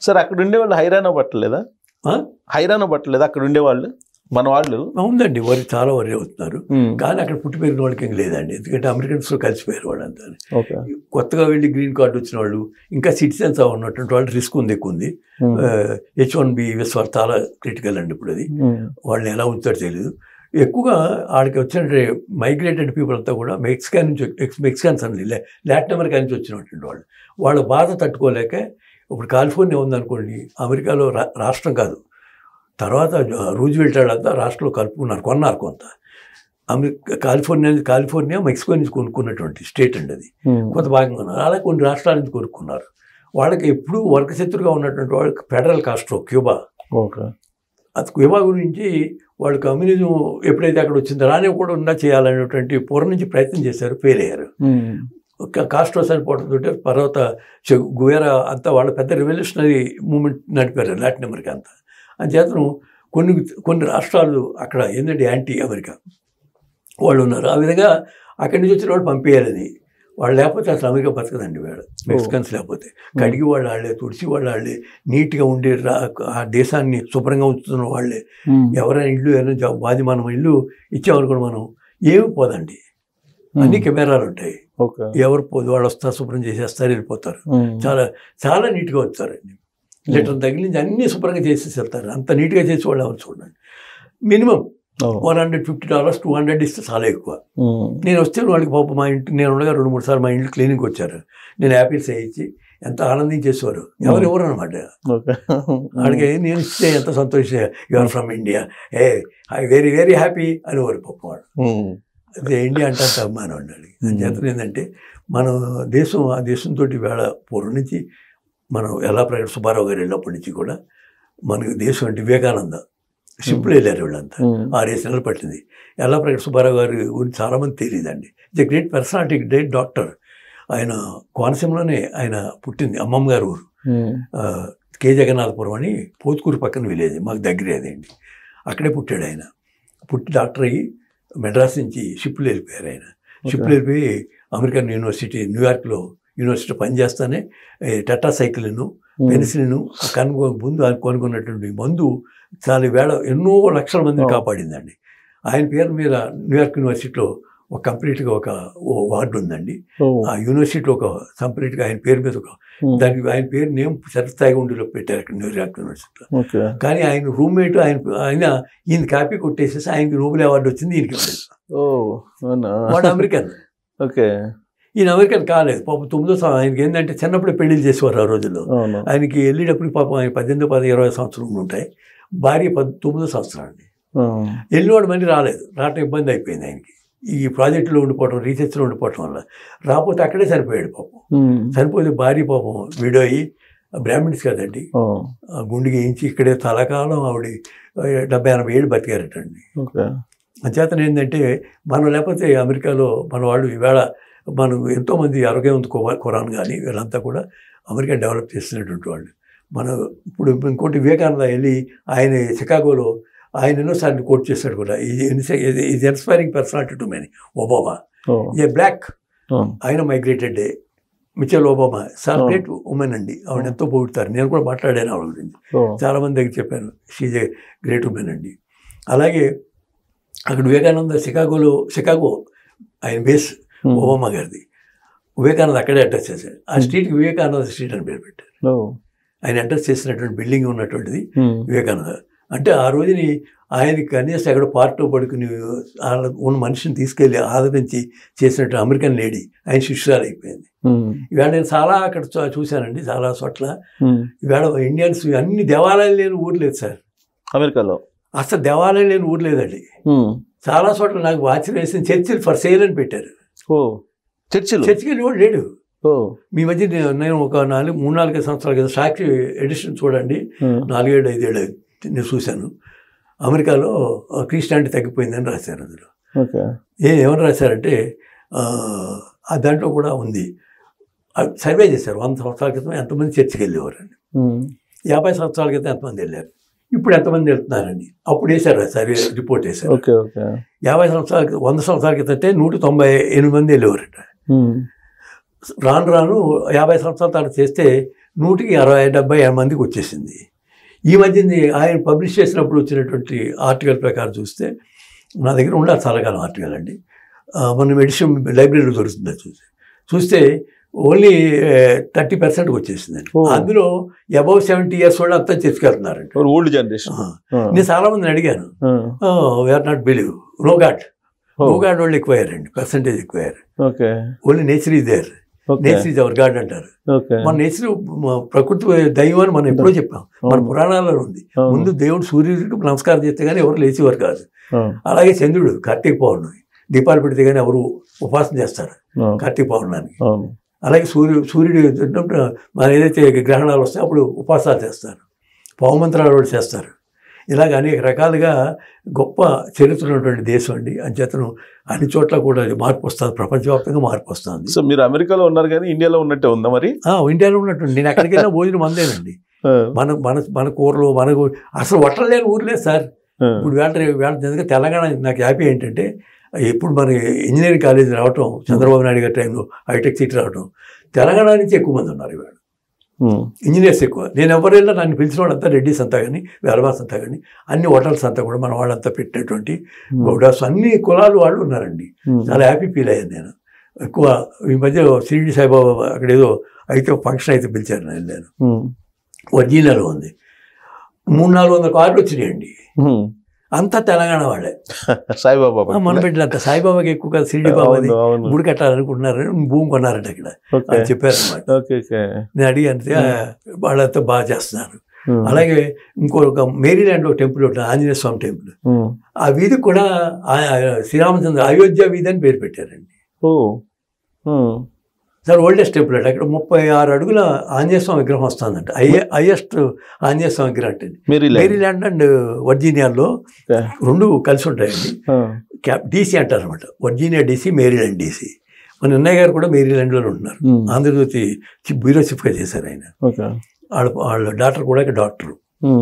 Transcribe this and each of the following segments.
Sir అక్కడ ఉండేవాళ్ళు హైరాణ పట్టలేదా? హైరాణ పట్టలేదా అక్కడ ఉండేవాళ్ళు మన వాళ్ళు? ఉందండి, వరి చాలా వరి అవుతున్నారు. కానీ అక్కడ పుట్టి పెరిగిన వాళ్ళకి ఏం లేదండి, ఎందుకంటే అమెరికన్స్లో కలిసిపోయారు వాళ్ళంతా. కొత్తగా వెళ్ళి గ్రీన్ కార్డు వచ్చిన వాళ్ళు, ఇంకా సిటిజన్స్ ఉన్నటువంటి వాళ్ళు రిస్క్ ఉంది, ఎక్కువ ఉంది. H1B వీసా చాలా క్రిటికల్ అండి ఇప్పుడు. అది వాళ్ళని ఎలా ఉంచారో తెలియదు. ఎక్కువగా ఆడికి వచ్చిన మైగ్రేటెడ్ పీపుల్ అంతా కూడా మెక్సికన్స్ అండి, లాటిన్ అమెరికా నుంచి వచ్చినటువంటి వాళ్ళు. వాళ్ళ బాధ తట్టుకోలేక ఇప్పుడు కాలిఫోర్నియా ఉందనుకోండి, అమెరికాలో రాష్ట్రం కాదు, తర్వాత రూజ్వెల్ట్ వాళ్ళంతా రాష్ట్రంలో కలుపుకున్నారు, కొన్నారు కొంత. కాలిఫోర్నియా మెక్సికో నుంచి కొనుక్కున్నటువంటి స్టేట్ అండి అది, కొంత భాగంగా ఉన్నారు. అలా కొన్ని రాష్ట్రాల నుంచి కొనుక్కున్నారు. వాళ్ళకి ఎప్పుడూ వర్గశత్రుగా ఉన్నటువంటి వాళ్ళకి ఫెడరల్ కాస్ట్రో, క్యూబా. అది క్యూబా గురించి వాళ్ళు కమ్యూనిజం ఎప్పుడైతే అక్కడ వచ్చిందో రానివ్వకుండా చేయాలనేటువంటి పూర్వం నుంచి ప్రయత్నం చేశారు, ఫెయిల్ అయ్యారు. కాస్ట్రో చనిపోవడంతో తర్వాత గువేరా అంతా వాళ్ళ పెద్ద రెవల్యూషనరీ మూమెంట్ నడిపారు లాటిన్ అమెరికా అంతా. అంచేతను కొన్ని రాష్ట్రాలు అక్కడ ఏంటంటే యాంటీ అమెరికా వాళ్ళు ఉన్నారు. ఆ విధంగా అక్కడి నుంచి వచ్చిన వాళ్ళు పంపేయాలని, వాళ్ళు లేకపోతే అసలు అమెరికా బతకదండి. వాళ్ళు మెక్సికన్స్ లేకపోతే కడిగి వాళ్ళు వాళ్ళే, తుడిచి వాళ్ళు వాళ్ళే, నీట్గా ఉండే ఆ దేశాన్ని శుభ్రంగా ఉంచుతున్న వాళ్ళే. ఎవరైనా ఇల్లు ఏదైనా బాధి మనం ఇల్లు ఇచ్చామనుకోండి, మనం ఏమి పోదండి, అన్ని కెమెరాలు ఉంటాయి, ఎవరు పోదు, వాళ్ళు వస్తారు, శుభ్రం చేసేస్తారు, వెళ్ళిపోతారు. చాలా చాలా నీట్గా వచ్చారండి. లీటర్ తగిలించి అన్నీ శుభ్రంగా చేసేసి వెళ్తారు. అంత నీట్గా చేసి వాళ్ళు ఎవరు చూడండి. మినిమం $150, $200 ఇస్తే చాలా ఎక్కువ. నేను వస్తే వాళ్ళకి పాప మా ఇంటి, నేను ఉండగా 2-3 సార్లు మా ఇంట్లో క్లీనింగ్కి వచ్చారు. నేను యాపిల్స్ వేయించి ఎంత ఆనందించేసేవారు. ఎవరు అనమాట. వాళ్ళకి నేను ఇస్తే ఎంత సంతోష, your from India, I very very happy అనేవారు పాప వాడు. అదే ఇండియా అంటే అంత అభిమానం ఉండాలి. చేతను ఏంటంటే మన దేశం, ఆ దేశంతో వేళ పూర్వం నుంచి మనం ఎలా సుబ్బారావు గారు వెళ్ళినప్పటి నుంచి కూడా మనకి దేశం అంటే వివేకానంద షిప్లో వెళ్ళారు వీళ్ళంతా. 6 నెలలు పట్టింది. ఎలా సుబ్బారావు గారి గురించి చాలామంది తెలియదండి. It's a great personality, great doctor. ఆయన కోనసీమలోనే ఆయన పుట్టింది, అమ్మమ్మ గారు ఊరు కే జగన్నాథపురం అని, పోతుకూరు పక్కన విలేజ్, మాకు దగ్గరే అదేండి. అక్కడే పుట్టాడు ఆయన. పుట్టి డాక్టర్ అయ్యి మెడ్రాస్ నుంచి షిప్లో వెళ్ళిపోయారు ఆయన. షిప్లో వెళ్ళిపోయి అమెరికన్ యూనివర్సిటీ, న్యూయార్క్లో యూనివర్సిటీ పనిచేస్తానే టెట్రాసైక్లిన్, పెనిసిలిన్ ముందు కొనుక్కున్నటువంటి మందు చాలా ఎన్నో లక్షల మందిని కాపాడిందండి. ఆయన పేరు మీద న్యూయార్క్ యూనివర్సిటీలో ఒక కంప్లీట్గా ఒక వార్డు ఉందండి. ఆ యూనివర్సిటీలో ఒక కంప్లీట్గా ఆయన పేరు మీద దానికి ఆయన పేరు నేమ్ సరిస్థాయిగా ఉండేలో పెట్టారు అక్కడ న్యూయార్క్ యూనివర్సిటీలో. కానీ ఆయన రూమ్మేట్ ఈయన కాపీ కొట్టేసేసి ఆయనకి నోబెల్ అవార్డు వచ్చింది, ఈయనకి వాడు అమెరికన్. ఈయన అమెరికన్ కాలేదు పాపం. 9వ సంవత్సరం ఆయనకి ఏంటంటే చిన్నప్పుడే పెళ్లిళ్ళు చేసేవారు ఆ రోజుల్లో. ఆయనకి వెళ్ళేటప్పుడు పాపం ఆయన 18, 20 సంవత్సరాలు ఉంటాయి. భార్య 9వ సంవత్సరం అండి. వెళ్ళినవాడు మళ్ళీ రావటం ఇబ్బంది అయిపోయింది ఆయనకి. ఈ ప్రాజెక్టులో ఉండిపోవటం, రీసెర్చ్లో ఉండిపోవటం వల్ల రాకపోతే అక్కడే చనిపోయాడు పాపం. చనిపోతే భార్య పాపం వీడియో అయ్యి, బ్రాహ్మిన్స్ కదండి, గుండెకి వేయించి ఇక్కడే తలకాలం ఆవిడ 70-80 ఏళ్ళు బతికారటండి. అంచేతన ఏంటంటే మనం లేకపోతే అమెరికాలో మన వాళ్ళు ఈవేళ మనం ఎంతోమంది ఆరోగ్యవంత ఖురాన్ కానీ వీళ్ళంతా కూడా అమెరికా డెవలప్ చేస్తున్నటువంటి వాళ్ళు. మనం ఇప్పుడు ఇంకోటి వివేకానంద వెళ్ళి ఆయన చికాగోలో ఆయన ఎన్నోసార్లు కోట్ చేశాడు కూడా, is inspiring personality to many. Obama a black, ఆయన మైగ్రేటెడ్, మిచెల్ ఒబామా చాలా గ్రేట్ ఉమెన్ అండి. ఆవిడ ఎంతో పొగుడుతారు. నేను కూడా మాట్లాడాను ఆవిడ గురించి, చాలామంది దగ్గర చెప్పాను. షీజ్ ఏ గ్రేట్ ఉమెన్ అండి. అలాగే అక్కడ వివేకానంద చికాగో ఆయన బేస్ ఒబామా గారిది. వివేకానంద అక్కడే అడ్రస్ చేశాడు. ఆ స్ట్రీట్కి వివేకానంద స్ట్రీట్ అని పేరు పెట్టారు. ఆయన అడ్రస్ చేసినటువంటి బిల్డింగ్ ఉన్నటువంటిది వివేకానంద. అంటే ఆ రోజుని ఆయనకి కనీసం ఎక్కడ పార్ట్లో పడుకుని ఉన్న మనిషిని తీసుకెళ్ళి ఆదరించి చేసినట్టు అమెరికన్ లేడీ ఆయన శిష్యురాలు అయిపోయింది. ఇవాళ నేను చాలా అక్కడ చూశానండి, చాలా చోట్ల. ఇవాళ ఇండియన్స్ అన్ని దేవాలయాలు లేని ఊరు లేదు సార్ అమెరికాలో. అసలు దేవాలయం లేని ఊరు లేదండి. చాలా చోట్ల నాకు ఆశ్చర్యం వేసిన చర్చిలు ఫర్ సేల్ అని పెట్టారు. చర్చికి వెళ్ళి లేడు. మీ మధ్య నేను ఒక 3-4 సంవత్సరాల కదా సాక్షి ఎడిషన్ చూడండి, 4-5 ఏళ్ళు నేను చూశాను. అమెరికాలో క్రిస్టియానిటీ తగ్గిపోయిందని రాశారు. అందులో ఏమని రాశారంటే దాంట్లో కూడా ఉంది. సర్వే చేశారు. 100 సంవత్సరాల క్రితం ఎంతమంది చర్చికి వెళ్ళేవారండి, 50 సంవత్సరాల క్రితం ఎంతమంది వెళ్ళారు, ఇప్పుడు ఎంతమంది వెళ్తున్నారండి. అప్పుడు వేశారు సర్వే రిపోర్ట్ వేశారు. 100 సంవత్సరాల క్రితం అంటే 198 మంది వెళ్ళేవారట. రాను 50 సంవత్సరాల తర్వాత చేస్తే 100కి 60-70 మందికి వచ్చేసింది. ఈ మధ్యని ఆయన పబ్లిష్ చేసినప్పుడు వచ్చినటువంటి ఆర్టికల్ ప్రకారం చూస్తే, నా దగ్గర ఉండాలి చాలా కాలం ఆర్టికల్ అండి, మన మెడిసిన్ లైబ్రరీలో దొరుకుతుంది చూస్తే ఓన్లీ 30% వచ్చేసిందండి. అందులో అబౌవ్ 70 years వాళ్ళు అంతా చేసుకెళ్తున్నారండి, ఓల్డ్ జనరేషన్. నేను చాలా మందిని అడిగాను, we are not believe, no god వాళ్ళు ఎక్కువయ్యారండి, పర్సంటేజ్ ఎక్కువయ్యారు. Only nature is there, nature is our god అంటారు. మన నేచర్ ప్రకృతి దైవం అని మనం ఎప్పుడో చెప్పాం, మన పురాణాలలో ఉంది. ముందు దేవుడు సూర్యుడికి నమస్కారం చేస్తే కానీ ఎవరు లేచేవారు కాదు. అలాగే చంద్రుడు కార్తీక పౌర్ణమి దీపాలు పెడితే కానీ ఎవరు ఉపాసన చేస్తారు కార్తీక పౌర్ణానికి. అలాగే సూర్యుడు మన ఏదైతే గ్రహణాలు వస్తాయో అప్పుడు ఉపవాసాలు చేస్తారు, పౌమంత్రాలు కూడా చేస్తారు. ఇలాగ అనేక రకాలుగా గొప్ప చరిత్ర ఉన్నటువంటి దేశం అండి. అంచేతను అన్ని చోట్ల కూడా మార్పు వస్తుంది, ప్రపంచవ్యాప్తంగా మార్పు వస్తుంది. సో మీరు అమెరికాలో ఉన్నారు కానీ ఇండియాలో ఉన్నట్టే ఉందా మరి? ఇండియాలో ఉన్నట్టు నేను ఎక్కడికి వెళ్ళినా భోజనం అందేనండి. మన కూరలు మనకు అసలు వట్టలు లేని ఊరు లేదు సార్. ఇప్పుడు వేళ తెలంగాణ నాకు హ్యాపీ ఏంటంటే, ఎప్పుడు మన ఇంజనీరింగ్ కాలేజ్ రావటం, చంద్రబాబు నాయుడు గారి టైంలో హైటెక్ సిటీ రావటం, తెలంగాణ నుంచి ఎక్కువ మంది ఉన్నారు ఇవాళ ఇంజనీర్స్ ఎక్కువ. నేను ఎవరైనా నన్ను పిలిచిన వాళ్ళంతా రెడ్డిస్ అంతా కానీ వెలవాస్ అంతా కానీ అన్ని హోటల్స్ అంతా కూడా మన వాళ్ళంతా పెట్టినటువంటి గౌడాస్ అన్ని కులాలు వాళ్ళు ఉన్నారండి. చాలా హ్యాపీ ఫీల్ అయ్యాను నేను. ఎక్కువ ఈ మధ్య షిరిడి సాయిబాబా అక్కడ ఏదో అయితే ఫంక్షన్ అయితే పిలిచారు, నేను వెళ్ళాను. వర్జీనియాలో ఉంది, 300-400 కార్లు వచ్చినాయండి, అంతా తెలంగాణ వాళ్ళే. సాయిబాబా మన బిడ్డలంతా సాయిబాబాకి ఎక్కువ కదా, షిరిడి బాబాది గుడి కట్టాలనుకుంటున్నారు, భూమి కొన్నారంట ఇక్కడ అని చెప్పారు అన్నమాట. నేను అడిగాను, వాళ్ళంతా బాగా చేస్తున్నారు. అలాగే ఇంకొక మేరీల్యాండ్లో టెంపుల్ ఉంటుంది, ఆంజనేయ స్వామి టెంపుల్. ఆ వీధికి కూడా శ్రీరామచంద్ర అయోధ్య వీధి అని పేరు పెట్టారండి. సార్ ఓల్డెస్ట్ టెంపుల్ అంటే అక్కడ 36 అడుగుల ఆంజనేయ స్వామి విగ్రహం వస్తుందంట, హైయెస్ట్ ఆంజనేయ స్వామి విగ్రహం అంటే. మేరీల్యాండ్ అండ్ వర్జీనియాలో రెండు కలిసి ఉంటాయండి. డీసీ అంటారు అనమాట, వర్జీనియా డీసీ, మేరీల్యాండ్ డీసీ. మన అన్నయ్య గారు కూడా మేరీల్యాండ్లో ఉంటున్నారు, ఆంధ్రజ్యోతి బ్యూరో చీఫ్గా చేశారు ఆయన. వాళ్ళ డాక్టర్ కూడా డాక్టర్,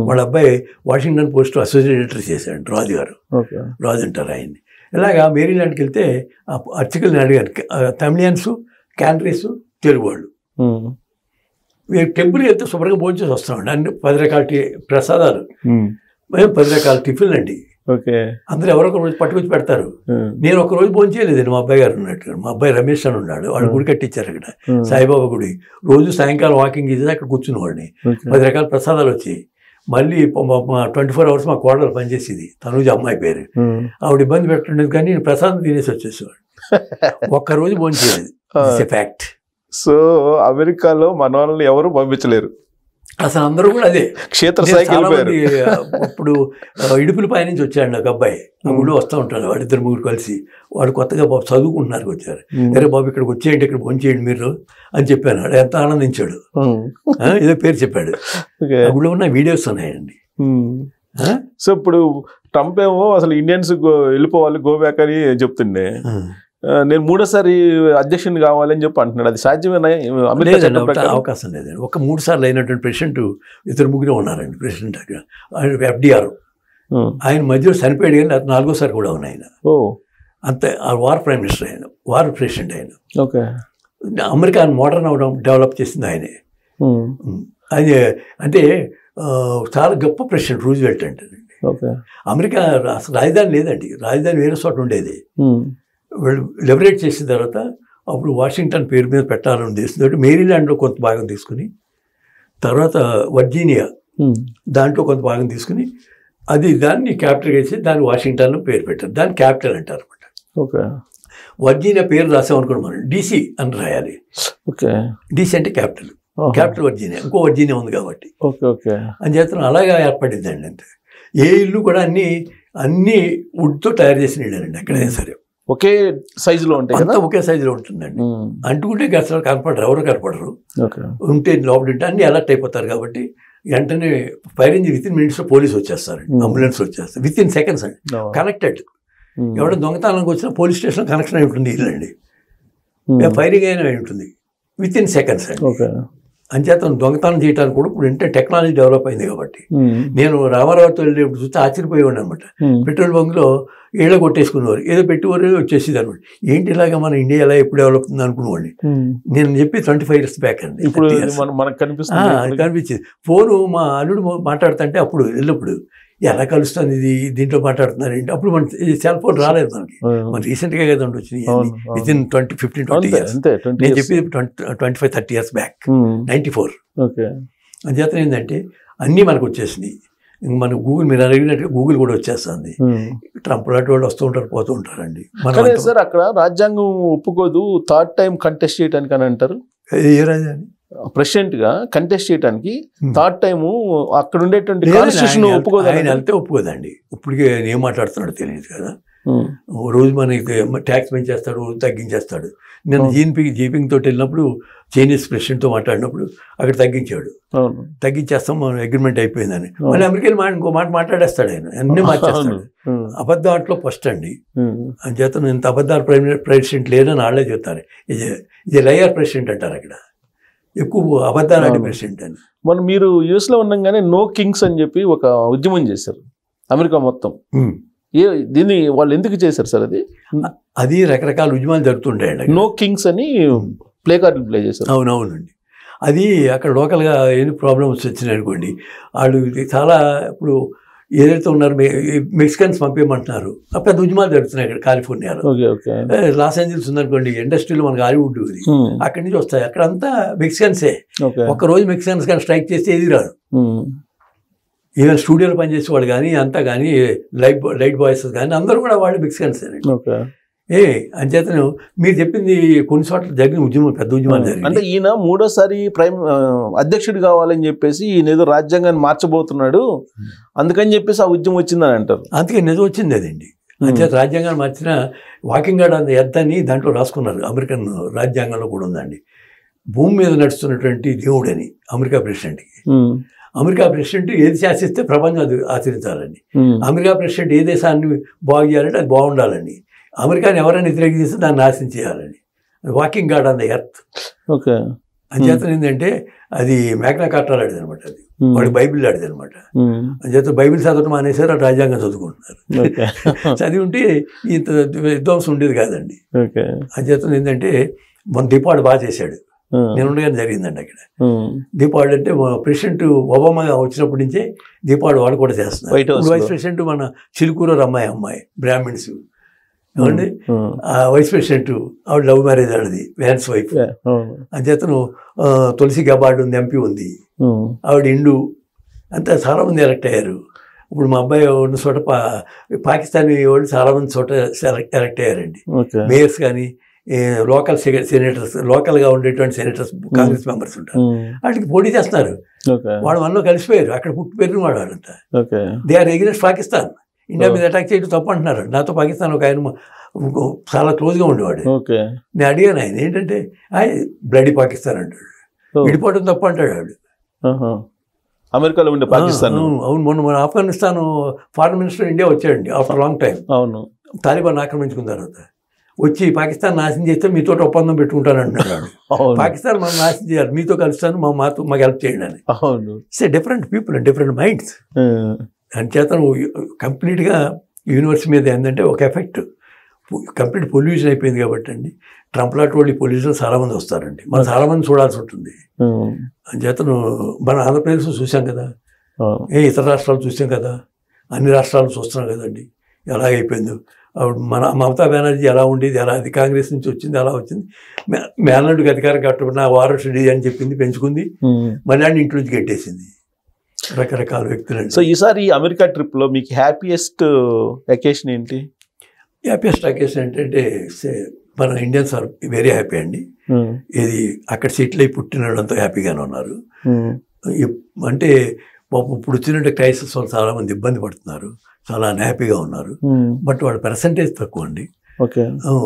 వాళ్ళ అబ్బాయి వాషింగ్టన్ పోస్ట్ అసోసియేట్ ఎడిటర్ చేశాడు, రాజు గారు, రాజు అంటారు ఆయన్ని. ఇలాగా మేరీల్యాండ్కి వెళ్తే అర్చకుల్ని అడిగారు, తమిళియన్స్, క్యానరీస్, తెలుగు వాళ్ళు. టెంపుల్కి వెళ్తే శుభ్రంగా భోజనం చేసి వస్తామండి. అన్ని 10 రకాల ప్రసాదాలు, మేము 10 రకాల టిఫిన్లు అండి. అందరూ ఎవరొక రోజు పట్టుకొచ్చి పెడతారు. నేను ఒక రోజు భోజనం చేయలేదండి, మా అబ్బాయి గారు ఉన్నట్టు. మా అబ్బాయి రమేష్ అని ఉన్నాడు, వాళ్ళు గుడి కట్టించారు అక్కడ, సాయిబాబా గుడి. రోజు సాయంకాలం వాకింగ్ చేసి అక్కడ కూర్చుని వాడిని. 10 రకాల ప్రసాదాలు వచ్చాయి. మళ్ళీ 24 hours మా కోడలు పనిచేసేది, తనూజ అమ్మాయి పేరు. ఆవిడ ఇబ్బంది పెట్టండి కానీ నేను ప్రసాదం తినేసి వచ్చేసేవాడు. ఒక్కరోజు భోజనం చేయలేదు, ఫ్యాక్ట్. సో అమెరికాలో మన వాళ్ళని ఎవరు పంపించలేరు అసలు, అందరూ కూడా అదే క్షేత్రస్థాయి. ఇప్పుడు ఇడుపుల పై నుంచి వచ్చాడు నాకు అబ్బాయి, ఆ ఊళ్ళో వస్తూ ఉంటాడు, వాడు 2-3 కలిసి. వాడు కొత్తగా బాబు చదువుకుంటున్నారు వచ్చారు. అరే బాబు ఇక్కడికి వచ్చేయండి, ఇక్కడ భోజనం చేయండి మీరు అని చెప్పాను. వాడు ఎంత ఆనందించాడు, ఏదో పేరు చెప్పాడు. ఆ ఊళ్ళో ఉన్న వీడియోస్ ఉన్నాయండి. సో ఇప్పుడు ట్రంప్ ఏమో అసలు ఇండియన్స్ వెళ్ళిపోవాలి, గో బ్యాక్ అని చెప్తుండే. నేను 3వ అధ్యక్షుని కావాలని చెప్పి అంటున్నాడు. అది సాధ్యమేనా? అవకాశం లేదండి. ఒక 3 సార్లు అయినటువంటి ప్రెసిడెంట్ 2-3 ఉన్నారండి ప్రెసిడెంట్ అక్కడ. FDR ఆయన మధ్యలో చనిపోయాడు కానీ 4వ కూడా ఉన్నాయి ఆయన. అంతే, వార్ ప్రైమ్ మినిస్టర్ ఆయన, వార్ ప్రెసిడెంట్ ఆయన. అమెరికా మోడర్న్ అవడం డెవలప్ చేసింది ఆయనే. అది అంటే చాలా గొప్ప ప్రెసిడెంట్ రూజ్వెల్ట్ అంటే. అమెరికా అసలు రాజధాని లేదండి, రాజధాని వేరే చోట ఉండేది. వాళ్ళు లిబరేట్ చేసిన తర్వాత అప్పుడు వాషింగ్టన్ పేరు మీద పెట్టాలని ఉద్దేశంతో మేరీల్యాండ్లో కొంత భాగం తీసుకుని, తర్వాత వర్జీనియా దాంట్లో కొంత భాగం తీసుకుని, అది దాన్ని క్యాపిటల్ చేసి దాన్ని వాషింగ్టన్లో పేరు పెట్టారు. దాన్ని క్యాపిటల్ అంటారు అనమాట. వర్జీనియా పేరు రాసామనుకోండి మనం DC అని రాయాలి. DC అంటే క్యాపిటల్, క్యాపిటల్ వర్జీనియా, ఇంకో వర్జీనియా ఉంది కాబట్టి అని చేస్తాను. అలాగా ఏర్పడిందండి. అంతే, ఏ ఇల్లు కూడా అన్ని వుడ్తో తయారు చేసిన ఇల్లేనండి ఎక్కడైనా సరే. ఒకే సైజులో ఉంటాయి, అంతా ఒకే సైజులో ఉంటుందండి. అంటుకుంటే అసలు కనపడరు, ఎవరు కనపడరు. ఉంటే లోపల ఉంటే అన్ని అలర్ట్ అయిపోతారు కాబట్టి వెంటనే ఫైర్ ఇంజిన్ వితిన్ మినిట్స్లో పోలీసు వచ్చేస్తారు, అంబులెన్స్ వచ్చేస్తారు, వితిన్ సెకండ్స్ అండి. కనెక్టెడ్, ఎవడో దొంగతనానికి వచ్చినా పోలీస్ స్టేషన్ కనెక్షన్ అయి ఉంటుంది ఇల్లండి, ఫైరింగ్ అయినా అయి ఉంటుంది వితిన్ సెకండ్స్ అండి. అంచేత దొంగతనం చేయడానికి కూడా ఇప్పుడు అంటే టెక్నాలజీ డెవలప్ అయింది కాబట్టి. నేను రామారావుతో వెళ్ళేప్పుడు చూస్తే ఆశ్చర్యపోయేవాడిని అనమాట. పెట్రోల్ బంక్లో ఏళ్ళ కొట్టేసుకునేవారు, ఏదో పెట్టేవారు వచ్చేసేది అనమాట. ఏంటి ఇలాగా మన ఇండియా ఎలా ఎప్పుడు డెవలప్ అవుతుంది అనుకునేవాడిని. నేను చెప్పి 25 years బ్యాక్ అండి. ఇప్పుడు మనకు కనిపించేది. ఫోను మా అల్లుడు మాట్లాడుతుంటే అప్పుడు వెళ్ళినప్పుడు ఎలా కలుస్తుంది ఇది, దీంట్లో మాట్లాడుతున్నారు ఏంటి. అప్పుడు మన సెల్ ఫోన్ రాలేదు మనకి, మన రీసెంట్గా కదా వచ్చినాయి. Within 15-20 years. నేను చెప్పేది 25-30 years బ్యాక్, 94. అంచేత ఏంటంటే అన్నీ మనకు వచ్చేసినాయి. మన గూగుల్, మీరు అడిగినట్టుగా గూగుల్ కూడా వచ్చేస్తుంది. ట్రంప్ లాంటి వాళ్ళు వస్తూ ఉంటారు, పోతూ ఉంటారండి. సార్ అక్కడ రాజ్యాంగం ఒప్పుకోదు థర్డ్ టైం కంటెస్ట్ చేయడానికి అని అంటారు. ఏ రాజ్యాంగం? ప్రెసిడెంట్ గా కంటెస్ట్ చేయడానికి థర్డ్ టైం అక్కడ ఉండేటువంటి కాన్స్టిట్యూషన్ ఒప్పుకోదు. ఆయన అంతే ఒప్పుకోదండి. ఇప్పటికే ఏం మాట్లాడుతున్నాడు తెలియదు కదా. రోజు మనకి ట్యాక్స్ పెంచేస్తాడు, తగ్గించేస్తాడు. నేను జీపింగ్ తోటి వెళ్ళినప్పుడు చైనీస్ ప్రెసిడెంట్తో మాట్లాడినప్పుడు అక్కడ తగ్గించాడు. తగ్గించేస్తాం, మనం అగ్రిమెంట్ అయిపోయిందని. మళ్ళీ అమెరికన్ ఇంకో మాట మాట్లాడేస్తాడు ఆయన, అన్నీ మార్చేస్తాడు. అబద్ధం ఆటలో ఫస్ట్ అండి. అంచేత ఇంత అబద్ధాలు ప్రెసిడెంట్ లేదని వాళ్ళే చెప్తారు. ఇది లయర్ ప్రెసిడెంట్ అంటారు అక్కడ, ఎక్కువ అబద్ధాలు ఆడే ప్రెసిడెంట్ అని. మనం మీరు యూఎస్ లో ఉండగానే నో కింగ్స్ అని చెప్పి ఒక ఉద్యమం చేశారు అమెరికా మొత్తం. దీన్ని వాళ్ళు ఎందుకు చేశారు సార్? అది రకరకాల ఉద్యమాలు జరుగుతుంటాయండి. నో కింగ్స్ అని ప్లే కార్డులు ప్లే చేశారు. అవునవునండి. అది అక్కడ లోకల్గా ఏది ప్రాబ్లమ్స్ వచ్చినాయి అనుకోండి, వాళ్ళు చాలా ఇప్పుడు ఏదైతే ఉన్నారు మెక్సికన్స్ పంపేయమంటున్నారు. పెద్ద ఉద్యమాలు జరుగుతున్నాయి ఇక్కడ కాలిఫోర్నియాలో. లాస్ ఏంజల్స్ ఉందనుకోండి, ఇండస్ట్రీలో మనకు హాలీవుడ్ ఇది, అక్కడి నుంచి వస్తాయి. అక్కడ అంతా మెక్సికన్సే. ఒక్కరోజు మెక్సికన్స్ కానీ స్ట్రైక్ చేస్తే ఏది రాదు. ఈవెన్ స్టూడియోలో పనిచేసేవాడు కానీ అంతా కానీ లైట్ బాయ్స్ కానీ అందరూ కూడా వాళ్ళు మెక్సికన్స్ అండి. అంచేతను మీరు చెప్పింది కొన్ని చోట్ల జరిగిన ఉద్యమం, పెద్ద ఉద్యమాలు జరిగింది. అంటే ఈయన 3వ అధ్యక్షుడు కావాలని చెప్పేసి ఈయన ఏదో రాజ్యాంగాన్ని మార్చబోతున్నాడు, అందుకని చెప్పేసి ఆ ఉద్యమం వచ్చిందని అంటారు. అందుకే నిజం వచ్చింది అదండి. అంచేత రాజ్యాంగాన్ని మార్చిన వాకింగ్ గార్డ్ అంత ఎర్త్ అని దాంట్లో రాసుకున్నారు. అమెరికన్ రాజ్యాంగంలో కూడా ఉందండి. భూమి మీద నడుస్తున్నటువంటి దేవుడని అమెరికా ప్రెసిడెంట్కి. అమెరికా ప్రెసిడెంట్ ఏది శాసిస్తే ప్రపంచం అది ఆచరించాలని. అమెరికా ప్రెసిడెంట్ ఏ దేశాన్ని బాగు చేయాలంటే అది బాగుండాలని. అమెరికాని ఎవరైనా వ్యతిరేకిస్తే దాన్ని నాశనం చేయాలని. Walking guard on the earth. అంచేత ఏంటంటే అది మ్యాగ్నా కార్టా లాంటిది అనమాట. అది వాడికి బైబిల్ లాంటిది అనమాట. అంచేత బైబిల్ చదవటం అనేసారు, ఆ రాజ్యాంగం చదువుకుంటున్నారు. చదివి ఉంటే ఇంత విధ్వంసం ఉండేది కాదండి. అంచేత ఏంటంటే మన దీపావళి బాగా చేశాడు. నేను ఉండగానే జరిగిందండి అక్కడ. దీపావళి అంటే ప్రెసిడెంట్ ఒబామా వచ్చినప్పటి నుంచే దీపావళి వాళ్ళు కూడా చేస్తున్నారు. వైస్ ప్రెసిడెంట్ మన చిలుకూరు అమ్మాయి బ్రాహ్మిన్స్ ఏమండి, ఆ వైస్ ప్రెసిడెంట్ ఆవిడ లవ్ మ్యారేజ్ ఆడది, వ్యాన్స్ వైఫ్. అంచేతను తులసి గబార్డ్ ఉంది, ఎంపీ ఉంది, ఆవిడ ఇండు, అంతా చాలామంది ఎలక్ట్ అయ్యారు. ఇప్పుడు మా అబ్బాయి ఉన్న చోట పాకిస్తానీ వాళ్ళు చాలామంది చోట ఎలక్ట్ అయ్యారండి. మేయర్స్ కానీ లోకల్ సెనేటర్స్, లోకల్గా ఉండేటువంటి సెనేటర్స్, కాంగ్రెస్ మెంబర్స్ ఉంటారు, వాటికి పోటీ చేస్తున్నారు. వాళ్ళు మనలో కలిసిపోయారు, అక్కడ పుట్టి పెరిగిన వాడు వాళ్ళంతా. They are against Pakistan. India మీద అటాక్ చేయడం తప్పు అంటున్నారు. నాతో పాకిస్తాన్ ఒక ఆయన చాలా క్లోజ్గా ఉండేవాడు. నేను అడిగాను ఆయన ఏంటంటే బ్లడీ పాకిస్తాన్ అంటాడు, విడిపోవడం తప్పు అంటాడు ఆవిడ. అమెరికాలో ఉండే పాకిస్తాన్. అవును, మొన్న ఆఫ్ఘనిస్తాన్ ఫారెన్ మినిస్టర్ ఇండియా వచ్చాడండి ఆఫ్టర్ లాంగ్ టైం. అవును, తాలిబాన్ ఆక్రమించుకున్న తర్వాత వచ్చి పాకిస్తాన్ నాశనం చేస్తే మీతో ఒప్పందం పెట్టుకుంటాను అంటున్నాడు. పాకిస్తాన్ మనం నాశనం చేయాలి, మీతో కలుస్తాను, మాకు హెల్ప్ చేయండి అని. It's a different people and different minds. అంచేత కంప్లీట్గా యూనివర్స్ మీద ఏంటంటే ఒక ఎఫెక్ట్, కంప్లీట్ పొల్యూషన్ అయిపోయింది కాబట్టి అండి. ట్రంప్ లాంటి వాళ్ళు పొల్యూషన్ చాలామంది వస్తారండి, మనం చాలామంది చూడాల్సి ఉంటుంది. అంచేతను మన ఆంధ్రప్రదేశ్లో చూసాం కదా, ఇతర రాష్ట్రాలు చూసాం కదా, అన్ని రాష్ట్రాలు చూస్తున్నాం కదండి ఎలాగైపోయిందో. మన మమతా బెనర్జీ ఎలా ఉండేది, ఎలా అది కాంగ్రెస్ నుంచి వచ్చింది, అలా వచ్చింది. మేనల్లుడికి అధికారం కట్టుకున్న వారసుడి అని చెప్పింది, పెంచుకుంది, మళ్ళీ ఇంటి నుంచి కట్టేసింది. రకరకాల వ్యక్తులు. సో ఈసారి అమెరికా ట్రిప్లో మీకు హ్యాపీయెస్ట్ వెకేషన్ ఏంటి? హ్యాపీయెస్ట్ వెకేషన్ ఏంటంటే మన ఇండియన్స్ ఆర్ వెరీ హ్యాపీ అండి. ఇది అక్కడ సెటిల్ అయి పుట్టిన వాళ్ళంతా హ్యాపీగానే ఉన్నారు. అంటే ఇప్పుడు వచ్చినట్టు క్రైసిస్ వాళ్ళు చాలామంది ఇబ్బంది పడుతున్నారు, చాలా అన్హ్యాపీగా ఉన్నారు. బట్ వాళ్ళ పర్సంటేజ్ తక్కువ అండి.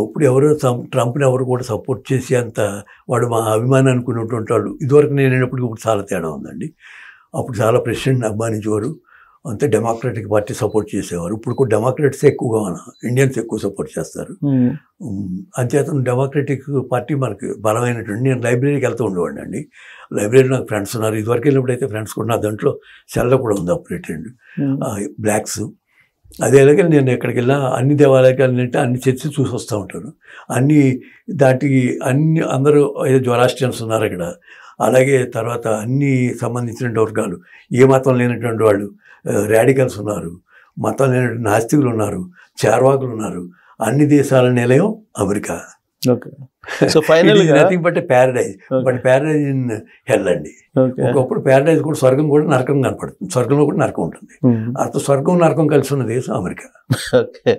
ఇప్పుడు ఎవరు ట్రంప్ని ఎవరు కూడా సపోర్ట్ చేసి అంత వాడు మా అభిమానం అనుకున్నటువంటి వాళ్ళు ఇదివరకు నేను అయినప్పటికీ ఇప్పుడు చాలా తేడా ఉందండి. అప్పుడు చాలా ప్రెసిడెంట్ని అభిమానించేవారు, అంతే డెమోక్రటిక్ పార్టీ సపోర్ట్ చేసేవారు. ఇప్పుడు కూడా డెమోక్రట్స్ ఎక్కువగా ఇండియన్స్ ఎక్కువ సపోర్ట్ చేస్తారు. అంచేత డెమోక్రటిక్ పార్టీ మనకి బలమైనటువంటి. నేను లైబ్రరీకి వెళ్తూ ఉండేవాడిని అండి. లైబ్రరీలో నాకు ఫ్రెండ్స్ ఉన్నారు. ఇదివరకు వెళ్ళినప్పుడు అయితే ఫ్రెండ్స్ కూడా నా దాంట్లో సెల్ల కూడా ఉంది ఆపరేటెడ్ బ్లాక్స్. అదేలాగే నేను ఎక్కడికి వెళ్ళినా అన్ని దేవాలయాలు అంటే అన్ని చర్చి చూసి వస్తూ ఉంటాను. అన్ని అందరూ జొరాస్ట్రియన్స్ ఉన్నారు అక్కడ. అలాగే తర్వాత అన్ని సంబంధించిన వర్గాలు, ఏ మతం లేనటువంటి వాళ్ళు, రాడికల్స్ ఉన్నారు, మతం లేనటువంటి నాస్తికులు ఉన్నారు, చార్వాకులు ఉన్నారు. అన్ని దేశాల నిలయం America. Okay. So final nothing but Paradise, but Paradise in హెల్ అండి. ఒకప్పుడు ప్యారడైజ్ కూడా, స్వర్గం కూడా నరకం కనపడుతుంది, స్వర్గంలో కూడా నరకం ఉంటుంది. అంత స్వర్గం నరకం కలిసి ఉన్న దేశం అమెరికా. ఓకే.